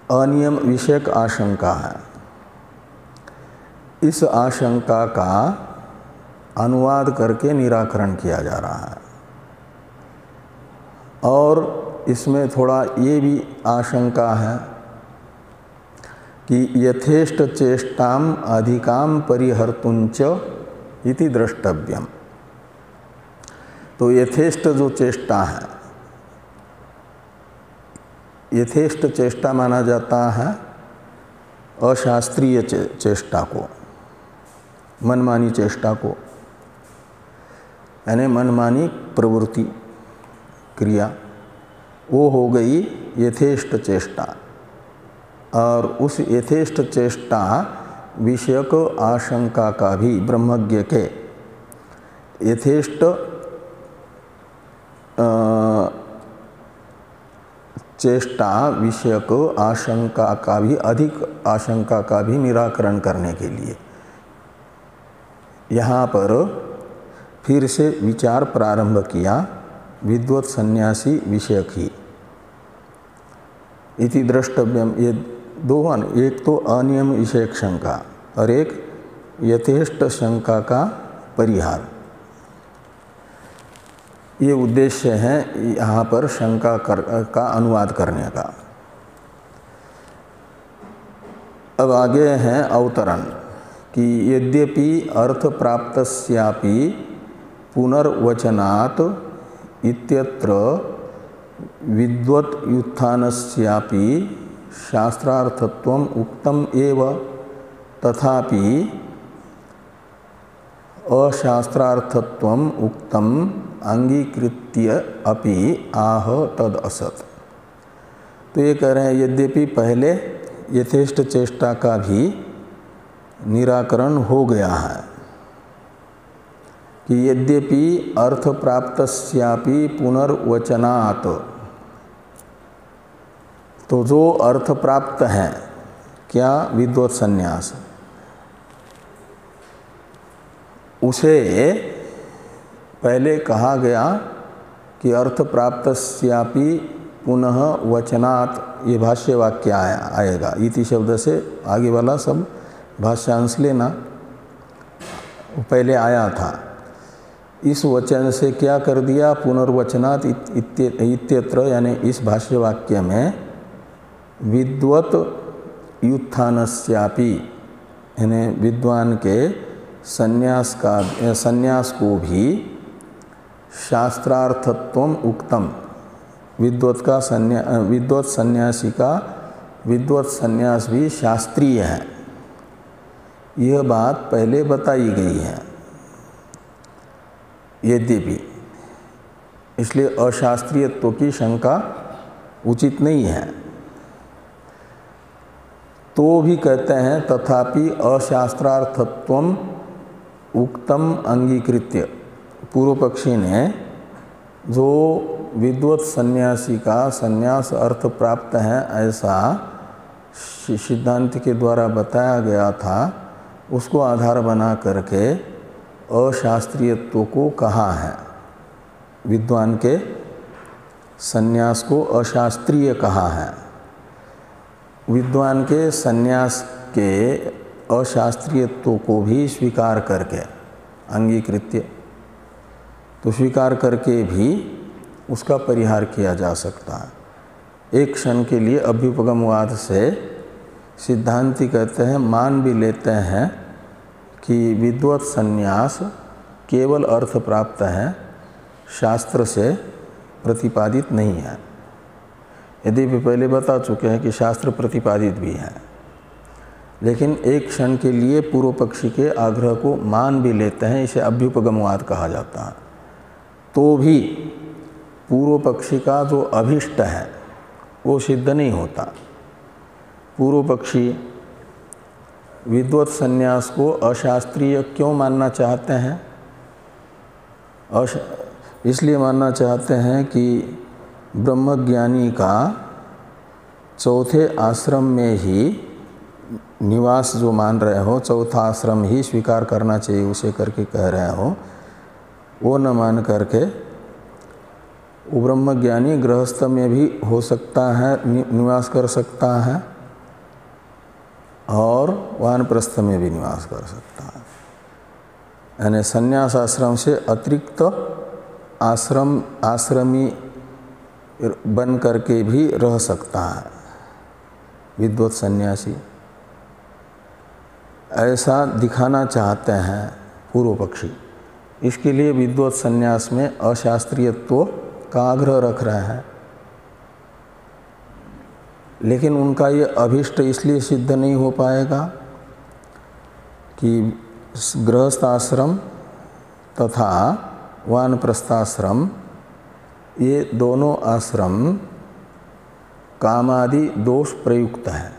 अनियम विषयक आशंका है। इस आशंका का अनुवाद करके निराकरण किया जा रहा है। और इसमें थोड़ा ये भी आशंका है कि यथेष्ट चेष्टाम अधिकाम परिहर्तुंच इति द्रष्टव्यम। तो यथेष्ट जो चेष्टा है, यथेष्ट चेष्टा माना जाता है अशास्त्रीय चेष्टा को, मनमानी चेष्टा को, यानी मनमानी प्रवृत्ति क्रिया, वो हो गई यथेष्ट चेष्टा। और उस यथेष्ट चेष्टा विषयक आशंका का भी ब्रह्मज्ञ के यथेष्ट चेष्टा विषयक आशंका का भी, अधिक आशंका का भी निराकरण करने के लिए यहाँ पर फिर से विचार प्रारंभ किया विद्वत सन्यासी विषयक ही। इति द्रष्टव्यम, ये दो, एक तो अनियम विषयक शंका और एक यथेष्ट शंका का परिहार, ये उद्देश्य है यहाँ पर शंका का अनुवाद करने का। अब आगे है अवतरण कि यद्यपि अर्थ प्राप्तस्यापि पुनर्वचनात् इत्यत्र विद्वत् व्युत्थानस्यापि शास्त्रार्थत्वम् उक्तम् एव, तथापि अशास्त्रार्थत्वम् उक्तम् अंगीकृत्य अपि आह तद असत्। तो ये कह रहे हैं यद्यपि पहले यथेष्ट चेष्टा का भी निराकरण हो गया है कि यद्यपि अर्थ प्राप्तस्यापि पुनर्वचनात्, तो जो अर्थ प्राप्त है क्या विद्वत संन्यास, उसे पहले कहा गया कि अर्थ प्राप्तस्यापि पुनः वचनात्, ये भाष्य वाक्य आएगा। इति शब्द से आगे वाला सब भाष्यांश लेना, पहले आया था। इस वचन से क्या कर दिया, पुनर्वचनात् इत्यत्र, यानी इस भाष्य वाक्य में विद्वत व्युत्थानस्यापि, यानी विद्वान के संन्यास को भी शास्त्रार्थत्वम उक्तम, विद्वत सन्यासी का विद्वत सन्यास भी शास्त्रीय है, यह बात पहले बताई गई है। यद्यपि, इसलिए अशास्त्रीयत्व की शंका उचित नहीं है। तो भी कहते हैं तथापि अशास्त्रार्थत्वम उक्तम अंगीकृत्य, पूर्व पक्षी ने जो विद्वत सन्यासी का संन्यास अर्थ प्राप्त है ऐसा सिद्धांत के द्वारा बताया गया था, उसको आधार बना करके अशास्त्रीयत्व को कहा है। विद्वान के संन्यास को अशास्त्रीय कहा है। विद्वान के संन्यास के अशास्त्रीयत्व को भी स्वीकार करके, अंगीकृत्य, तो स्वीकार करके भी उसका परिहार किया जा सकता है। एक क्षण के लिए अभ्युपगमवाद से सिद्धांती कहते हैं, मान भी लेते हैं कि विद्वत संन्यास केवल अर्थ प्राप्त है, शास्त्र से प्रतिपादित नहीं है। यद्यपि पहले बता चुके हैं कि शास्त्र प्रतिपादित भी है, लेकिन एक क्षण के लिए पूर्व पक्षी के आग्रह को मान भी लेते हैं, इसे अभ्युपगमवाद कहा जाता है। तो भी पूर्व पक्षी का जो अभिष्ट है वो सिद्ध नहीं होता। पूर्व पक्षी विद्वत संन्यास को अशास्त्रीय क्यों मानना चाहते हैं? इसलिए मानना चाहते हैं कि ब्रह्मज्ञानी का चौथे आश्रम में ही निवास जो मान रहे हो, चौथा आश्रम ही स्वीकार करना चाहिए उसे करके कह रहे हो, वो न मान करके वो ब्रह्मज्ञानी गृहस्थ में भी हो सकता है, निवास कर सकता है, और वानप्रस्थ में भी निवास कर सकता है। यानी संन्यास आश्रम से अतिरिक्त आश्रमी बन करके भी रह सकता है विद्वत सन्यासी, ऐसा दिखाना चाहते हैं पूर्व पक्षी। इसके लिए विद्वत सन्यास में अशास्त्रीयत्व का आग्रह रख रहे हैं। लेकिन उनका ये अभिष्ट इसलिए सिद्ध नहीं हो पाएगा कि गृहस्थ आश्रम तथा वानप्रस्थाश्रम ये दोनों आश्रम कामादि दोष प्रयुक्त है।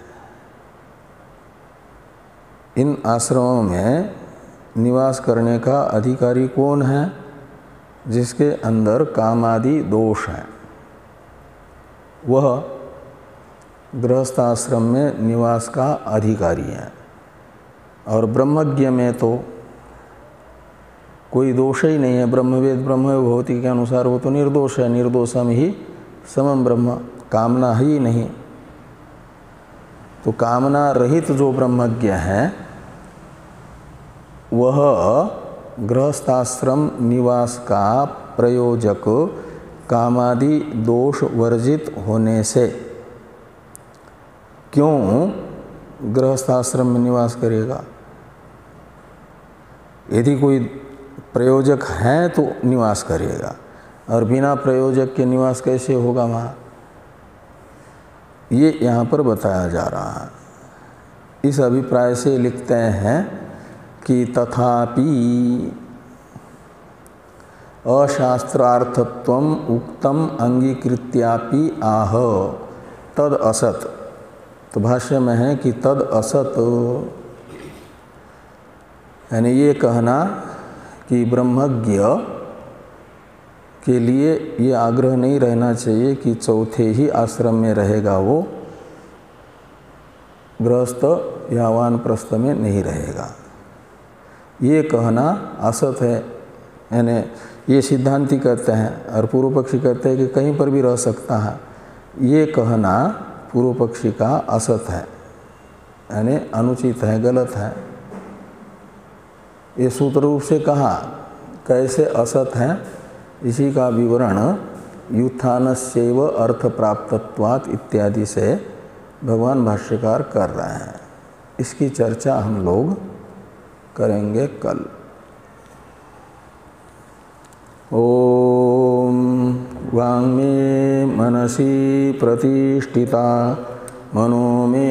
इन आश्रमों में निवास करने का अधिकारी कौन है? जिसके अंदर कामादि दोष है, वह गृहस्थ आश्रम में निवास का अधिकारी है। और ब्रह्मज्ञ में तो कोई दोष ही नहीं है। ब्रह्मवेद ब्रह्म भवति के अनुसार वो तो निर्दोष है। निर्दोषम ही समम ब्रह्म, कामना ही नहीं। तो कामना रहित जो ब्रह्मज्ञ है वह गृहस्थाश्रम निवास का प्रयोजक कामादि दोष वर्जित होने से क्यों गृहस्थाश्रम में निवास करेगा? यदि कोई प्रयोजक है तो निवास करेगा, और बिना प्रयोजक के निवास कैसे होगा वहाँ? ये यहाँ पर बताया जा रहा है। इस अभिप्राय से लिखते हैं कि तथापि अशास्त्रार्थत्वम उक्तम अंगीकृत्यापि आह तद असत। तो भाष्य में है कि तद असत, यानी ये कहना कि ब्रह्मज्ञ के लिए ये आग्रह नहीं रहना चाहिए कि चौथे ही आश्रम में रहेगा, वो गृहस्थ या वानप्रस्थ में नहीं रहेगा, ये कहना असत है। यानी ये सिद्धांती कहते हैं और पूर्व पक्षी कहते हैं कि कहीं पर भी रह सकता है। ये कहना पूर्व पक्षी का असत है, यानी अनुचित है, गलत है। ये सूत्र रूप से कहा, कैसे असत है इसी का विवरण युत्थानस्यैव अर्थ प्राप्तत्वात् इत्यादि से भगवान भाष्यकार कर रहे हैं। इसकी चर्चा हम लोग करेंगे कल। ओम वाङ्मे मनसि प्रतिष्ठिता मनो मे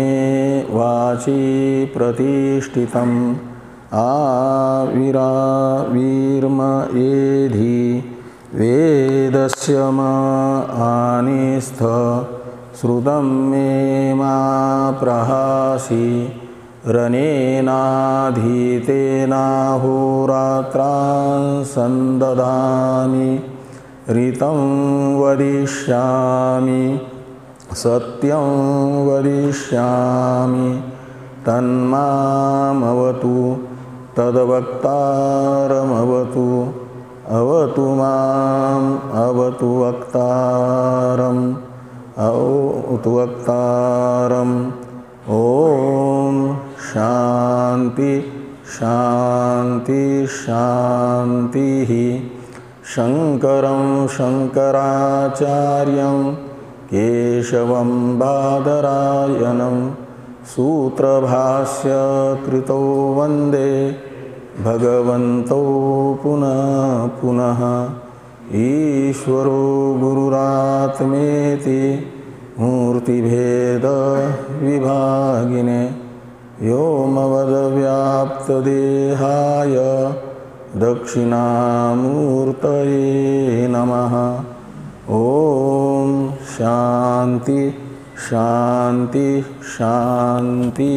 वाचि प्रतिष्ठितम् आविरावीर्म एधि वेदस्य म आनिस्थ श्रुतं मे मा प्रहासि रनेनाधीतेनाहोरात्रान् सन्ददामि ऋतं वदिष्यामि सत्यं वदिष्यामि तन्मामवतु तद्वक्तारमवतु अवतु माम् अवतु वक्तारम् अवतु वक्तारम्। ओम शांति शांति शांति। शंकरं शंकराचार्यं केशवं बादरायणं सूत्रभाष्य कृतो वंदे भगवन्तौ पुनः पुनः। ईश्वरो गुरुरात्मेति मूर्तिभेद विभागिने व्योमवद्व्याप्तदेहाय दक्षिणामूर्तये नमः। ओम शांति शांति शांति।